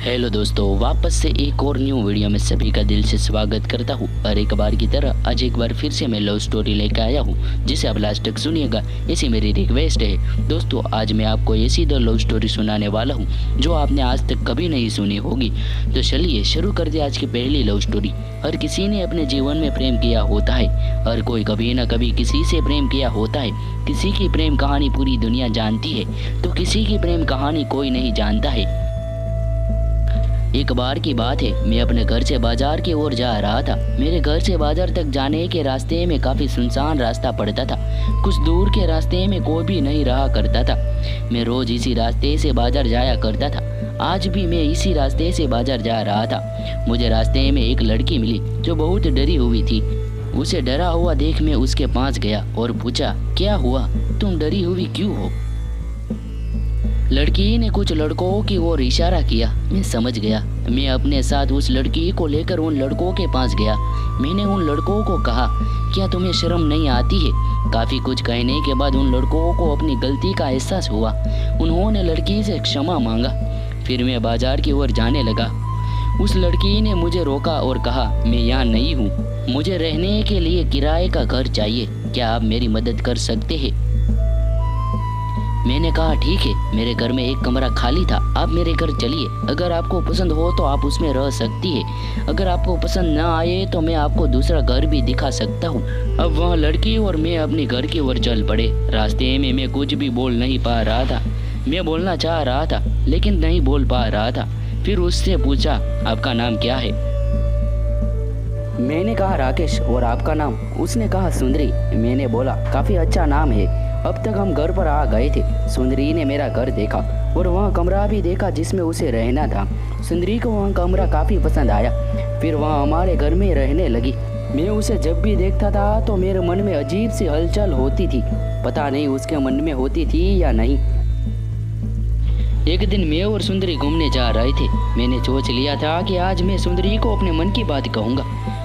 Hello दोस्तों, वापस से एक और न्यू वीडियो में सभी का दिल से स्वागत करता हूँ। और एक बार की तरह आज एक बार फिर से मैं लव स्टोरी लेकर आया हूँ, जिसे आप लास्ट तक सुनिएगा, ऐसी मेरी रिक्वेस्ट है। दोस्तों, आज मैं आपको ऐसी दो लव स्टोरी सुनाने वाला हूँ जो आपने आज तक कभी नहीं सुनी होगी। तो चलिए शुरू कर दे आज की पहली लव स्टोरी। हर किसी ने अपने जीवन में प्रेम किया होता है, हर कोई कभी न कभी किसी से प्रेम किया होता है। किसी की प्रेम कहानी पूरी दुनिया जानती है तो किसी की प्रेम कहानी कोई नहीं जानता है। एक बार की बात है, मैं अपने घर से बाजार की ओर जा रहा था। मेरे घर से बाजार तक जाने के रास्ते में काफी सुनसान रास्ता पड़ता था। कुछ दूर के रास्ते में कोई भी नहीं रहा करता था। मैं रोज इसी रास्ते से बाजार जाया करता था। आज भी मैं इसी रास्ते से बाजार जा रहा था। मुझे रास्ते में एक लड़की मिली जो बहुत डरी हुई थी। उसे डरा हुआ देख मैं उसके पास गया और पूछा, क्या हुआ, तुम डरी हुई क्यों हो? लड़की ने कुछ लड़कों की ओर इशारा किया। मैं समझ गया। मैं अपने साथ उस लड़की को लेकर उन लड़कों के पास गया। मैंने उन लड़कों को कहा, क्या तुम्हें शर्म नहीं आती है? काफी कुछ कहने के बाद उन लड़कों को अपनी गलती का एहसास हुआ। उन्होंने लड़की से क्षमा मांगा। फिर मैं बाजार की ओर जाने लगा। उस लड़की ने मुझे रोका और कहा, मैं यहाँ नहीं हूँ, मुझे रहने के लिए किराए का घर चाहिए, क्या आप मेरी मदद कर सकते हैं? मैंने कहा, ठीक है, मेरे घर में एक कमरा खाली था, आप मेरे घर चलिए। अगर आपको पसंद हो तो आप उसमें रह सकती है। अगर आपको पसंद न आए तो मैं आपको दूसरा घर भी दिखा सकता हूँ। अब वह लड़की और मैं अपने घर की ओर चल पड़े। रास्ते में मैं कुछ भी बोल नहीं पा रहा था। मैं बोलना चाह रहा था लेकिन नहीं बोल पा रहा था। फिर उससे पूछा, आपका नाम क्या है? मैंने कहा, राकेश। और आपका नाम? उसने कहा, सुंदरी। मैंने बोला, काफी अच्छा नाम है। अब तक हम घर पर आ गए थे। सुंदरी ने मेरा घर देखा और वहाँ कमरा भी देखा जिसमें उसे रहना था। सुंदरी को वहाँ कमरा काफ़ी पसंद आया। फिर वहाँ हमारे घर में रहने लगी। मैं उसे जब भी देखता था तो मेरे मन में अजीब सी हलचल होती थी। पता नहीं उसके मन में होती थी या नहीं। एक दिन मैं और सुंदरी घूमने जा रहे थे। मैंने सोच लिया था कि आज मैं सुंदरी को अपने मन की बात कहूँगा।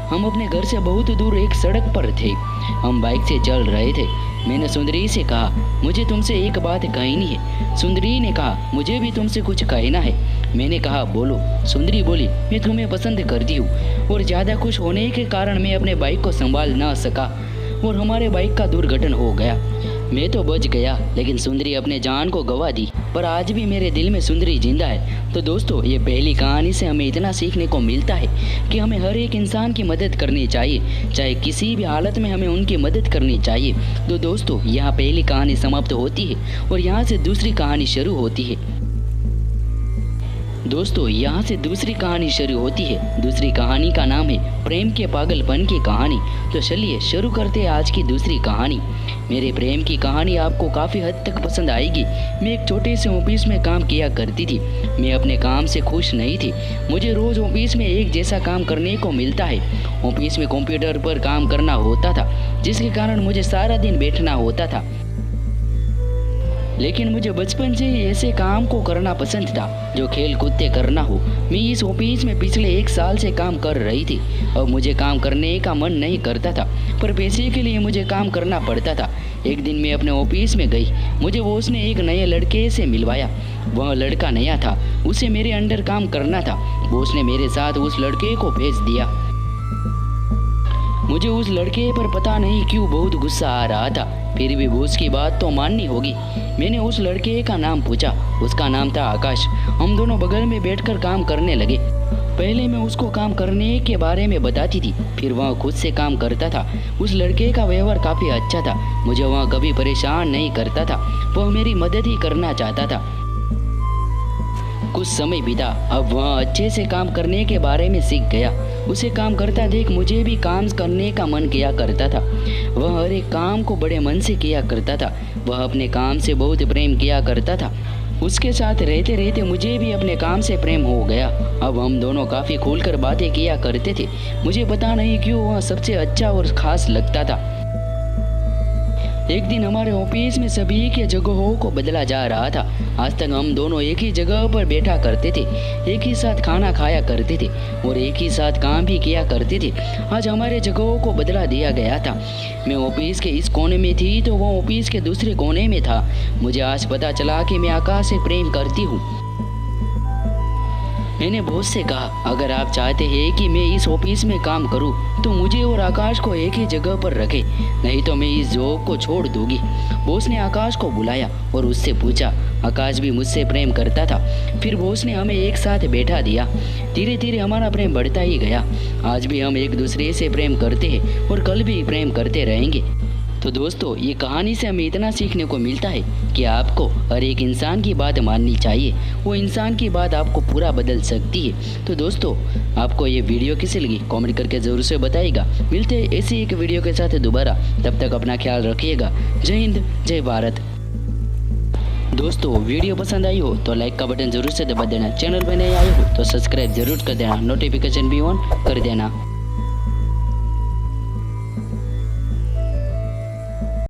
हम अपने घर से बहुत दूर एक सड़क पर थे। हम बाइक से चल रहे थे। मैंने सुंदरी से कहा, मुझे तुमसे एक बात कहनी है। सुंदरी ने कहा, मुझे भी तुमसे कुछ कहना है। मैंने कहा, बोलो। सुंदरी बोली, मैं तुम्हें पसंद करती हूँ और ज़्यादा खुश होने के कारण मैं अपने बाइक को संभाल ना सका और हमारे बाइक का दुर्घटना हो गया। मैं तो बच गया लेकिन सुंदरी अपने जान को गंवा दी। पर आज भी मेरे दिल में सुंदरी जिंदा है। तो दोस्तों, ये पहली कहानी से हमें इतना सीखने को मिलता है कि हमें हर एक इंसान की मदद करनी चाहिए, चाहे किसी भी हालत में हमें उनकी मदद करनी चाहिए। तो दोस्तों, यहाँ पहली कहानी समाप्त होती है और यहाँ से दूसरी कहानी शुरू होती है। दोस्तों, यहाँ से दूसरी कहानी शुरू होती है। दूसरी कहानी का नाम है प्रेम के पागलपन की कहानी। तो चलिए शुरू करते हैं आज की दूसरी कहानी। मेरे प्रेम की कहानी आपको काफ़ी हद तक पसंद आएगी। मैं एक छोटे से ऑफिस में काम किया करती थी। मैं अपने काम से खुश नहीं थी। मुझे रोज़ ऑफिस में एक जैसा काम करने को मिलता है। ऑफिस में कंप्यूटर पर काम करना होता था, जिसके कारण मुझे सारा दिन बैठना होता था। लेकिन मुझे बचपन से ही ऐसे काम को करना पसंद था जो खेल कूदते करना हो। मैं इस ऑफिस में पिछले 1 साल से काम कर रही थी। अब मुझे काम करने का मन नहीं करता था, पर पैसे के लिए मुझे काम करना पड़ता था। एक दिन मैं अपने ऑफिस में गई। मुझे बॉस ने एक नए लड़के से मिलवाया। वह लड़का नया था, उसे मेरे अंडर काम करना था। बॉस ने मेरे साथ उस लड़के को भेज दिया। मुझे उस लड़के पर पता नहीं क्यों बहुत गुस्सा आ रहा था। फिर भी बॉस की बात तो माननी होगी। मैंने उस लड़के का नाम पूछा। उसका नाम था आकाश। हम दोनों बगल में बैठकर काम करने लगे। पहले मैं उसको काम करने के बारे में बताती थी, फिर वह खुद से काम करता था। उस लड़के का व्यवहार काफ़ी अच्छा था। मुझे वह कभी परेशान नहीं करता था। वह मेरी मदद ही करना चाहता था। कुछ समय बीता। अब वह अच्छे से काम करने के बारे में सीख गया। उसे काम करता देख मुझे भी काम करने का मन किया करता था। वह हर एक काम को बड़े मन से किया करता था। वह अपने काम से बहुत प्रेम किया करता था। उसके साथ रहते रहते मुझे भी अपने काम से प्रेम हो गया। अब हम दोनों काफ़ी खुलकर बातें किया करते थे। मुझे पता नहीं क्यों वह सबसे अच्छा और ख़ास लगता था। एक दिन हमारे ऑफिस में सभी के जगहों को बदला जा रहा था। आज तक हम दोनों एक ही जगह पर बैठा करते थे, एक ही साथ खाना खाया करते थे और एक ही साथ काम भी किया करते थे। आज हमारे जगहों को बदला दिया गया था। मैं ऑफिस के इस कोने में थी तो वो ऑफिस के दूसरे कोने में था। मुझे आज पता चला कि मैं आकाश से प्रेम करती हूँ। मैंने बॉस से कहा, अगर आप चाहते हैं कि मैं इस ऑफिस में काम करूं, तो मुझे और आकाश को एक ही जगह पर रखें, नहीं तो मैं इस जॉब को छोड़ दूंगी। बॉस ने आकाश को बुलाया और उससे पूछा, आकाश भी मुझसे प्रेम करता था। फिर बॉस ने हमें एक साथ बैठा दिया। धीरे धीरे हमारा प्रेम बढ़ता ही गया। आज भी हम एक दूसरे से प्रेम करते हैं और कल भी प्रेम करते रहेंगे। तो दोस्तों, ये कहानी से हमें इतना सीखने को मिलता है कि आपको हर एक इंसान की बात माननी चाहिए। वो इंसान की बात आपको पूरा बदल सकती है। तो दोस्तों, आपको ये वीडियो कैसी लगी कमेंट करके ज़रूर से बताइएगा। मिलते हैं ऐसी एक वीडियो के साथ दोबारा। तब तक अपना ख्याल रखिएगा। जय हिंद, जय भारत। दोस्तों, वीडियो पसंद आई हो तो लाइक का बटन ज़रूर से दबा देना। चैनल पर नए आए हो तो सब्सक्राइब ज़रूर कर देना। नोटिफिकेशन भी ऑन कर देना।